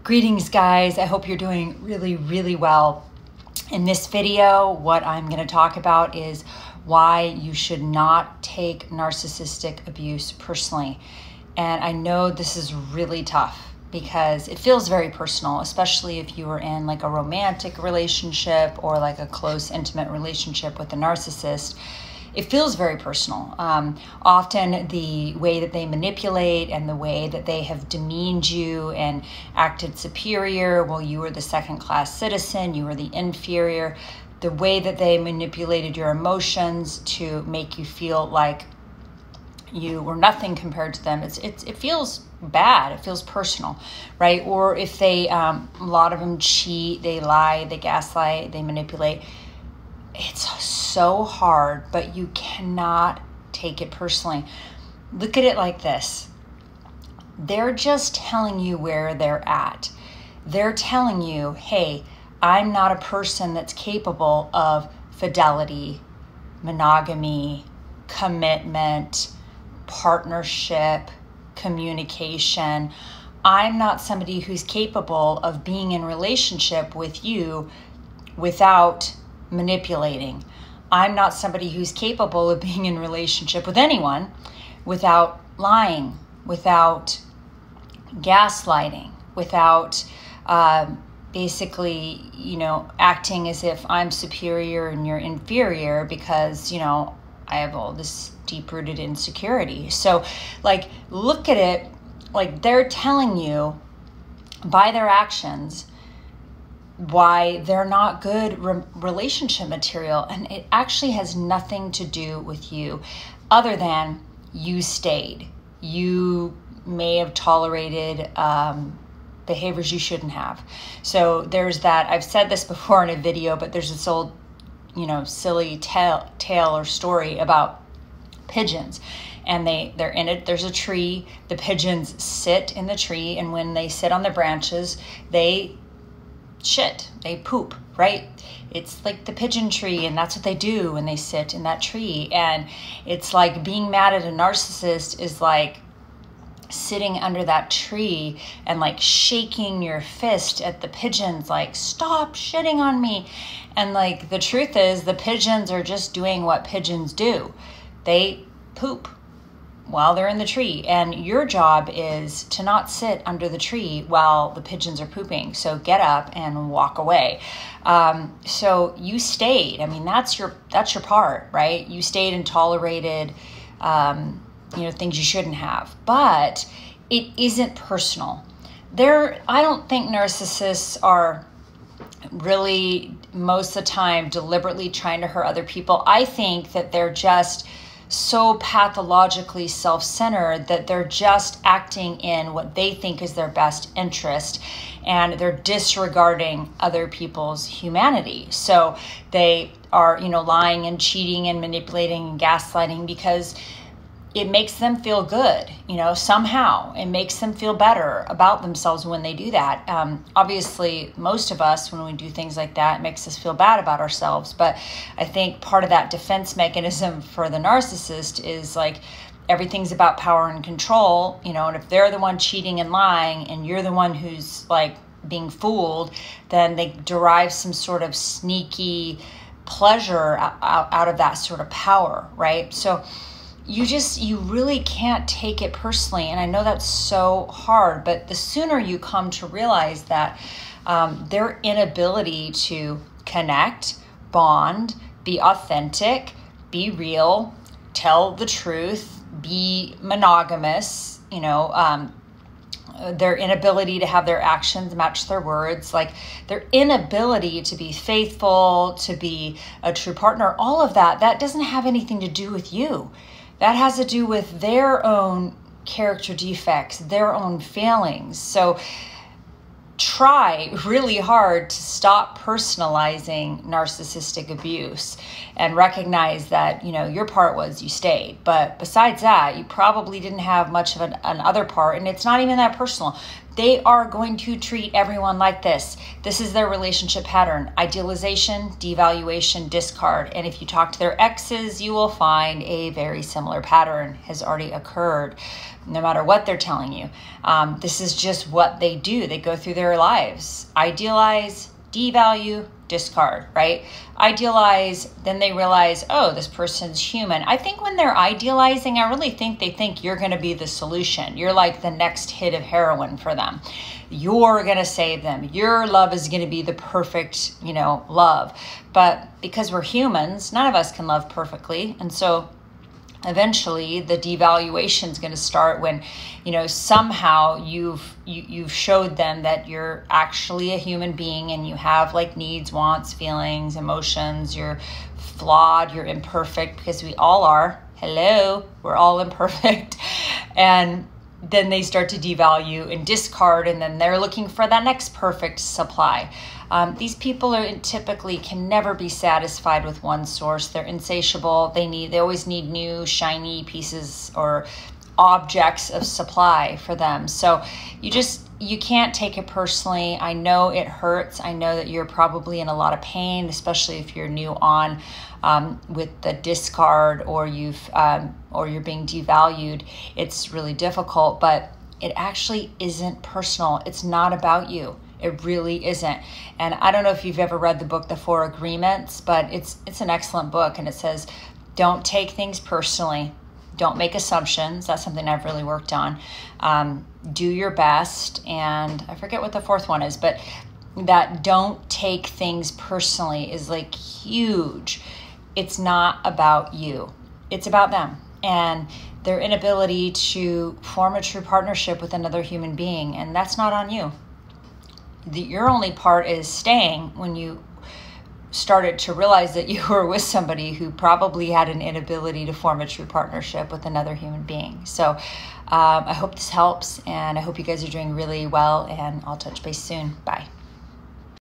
Greetings, guys. I hope you're doing really, really well. In this video, what I'm going to talk about is why you should not take narcissistic abuse personally. And I know this is really tough because it feels very personal, especially if you were in like a romantic relationship or like a close, intimate relationship with a narcissist. It feels very personal. Often the way that they manipulate and the way that they have demeaned you and acted superior while you were the second-class citizen, you were the inferior, the way that they manipulated your emotions to make you feel like you were nothing compared to them. It feels bad. It feels personal, right? Or if they, a lot of them cheat, they lie, they gaslight, they manipulate. It's so hard, but you cannot take it personally. Look at it like this. They're just telling you where they're at. They're telling you, hey, I'm not a person that's capable of fidelity, monogamy, commitment, partnership, communication. I'm not somebody who's capable of being in relationship with you without manipulating. I'm not somebody who's capable of being in relationship with anyone without lying, without gaslighting, without basically, acting as if I'm superior and you're inferior because, I have all this deep-rooted insecurity. So like, look at it like they're telling you by their actions why they're not good relationship material. And it actually has nothing to do with you other than you stayed. You may have tolerated behaviors you shouldn't have. So there's that. I've said this before in a video, but there's this old, silly tale or story about pigeons. And they're in it. There's a tree. The pigeons sit in the tree. And when they sit on the branches, they poop, right? It's like the pigeon tree, and that's what they do when they sit in that tree. And it's like being mad at a narcissist is like sitting under that tree and like shaking your fist at the pigeons, like, stop shitting on me. And like, the truth is the pigeons are just doing what pigeons do. They poop while they're in the tree, and your job is to not sit under the tree while the pigeons are pooping. So get up and walk away. So you stayed. I mean, that's your part, right? You stayed and tolerated, things you shouldn't have. But it isn't personal. I don't think narcissists are really most of the time deliberately trying to hurt other people. I think that they're just so pathologically self-centered that they're just acting in what they think is their best interest, and they're disregarding other people's humanity. So they are, lying and cheating and manipulating and gaslighting because it makes them feel good, somehow. It makes them feel better about themselves when they do that. Obviously, most of us, when we do things like that, it makes us feel bad about ourselves. But I think part of that defense mechanism for the narcissist is like, everything's about power and control, and if they're the one cheating and lying and you're the one who's like being fooled, then they derive some sort of sneaky pleasure out of that sort of power, right? So you really can't take it personally. And I know that's so hard, but the sooner you come to realize that their inability to connect, bond, be authentic, be real, tell the truth, be monogamous, their inability to have their actions match their words, like their inability to be faithful, to be a true partner, all of that doesn't have anything to do with you. That has to do with their own character defects, their own failings. So try really hard to stop personalizing narcissistic abuse and recognize that, your part was you stayed. But besides that, you probably didn't have much of an other part, and it's not even that personal. they are going to treat everyone like this. This is their relationship pattern: idealization, devaluation, discard. And if you talk to their exes, you will find a very similar pattern has already occurred, no matter what they're telling you. This is just what they do. They go through their lives: idealize, devalue, discard, right? Idealize, then they realize, oh, this person's human. I think when they're idealizing, I really think they think you're going to be the solution. You're like the next hit of heroin for them. You're going to save them. Your love is going to be the perfect, love. But because we're humans, none of us can love perfectly. And so eventually the devaluation is going to start when, somehow you've showed them that you're actually a human being and you have like needs, wants, feelings, emotions. You're flawed, you're imperfect, because we all are. Hello, we're all imperfect. And then they start to devalue and discard, and then they're looking for that next perfect supply. These people typically can never be satisfied with one source. They're insatiable. They always need new shiny pieces or objects of supply for them. So you can't take it personally. I know it hurts. I know that you're probably in a lot of pain, especially if you're new on with the discard, or you're being devalued. It's really difficult, but it actually isn't personal. It's not about you. It really isn't. And I don't know if you've ever read the book, The 4 Agreements, but it's an excellent book. And it says, don't take things personally. Don't make assumptions. That's something I've really worked on. Do your best. And I forget what the fourth one is, but that don't take things personally is like huge. It's not about you. It's about them and their inability to form a true partnership with another human being. And that's not on you. Your only part is staying when you started to realize that you were with somebody who probably had an inability to form a true partnership with another human being. So I hope this helps, and I hope you guys are doing really well, and I'll touch base soon. Bye.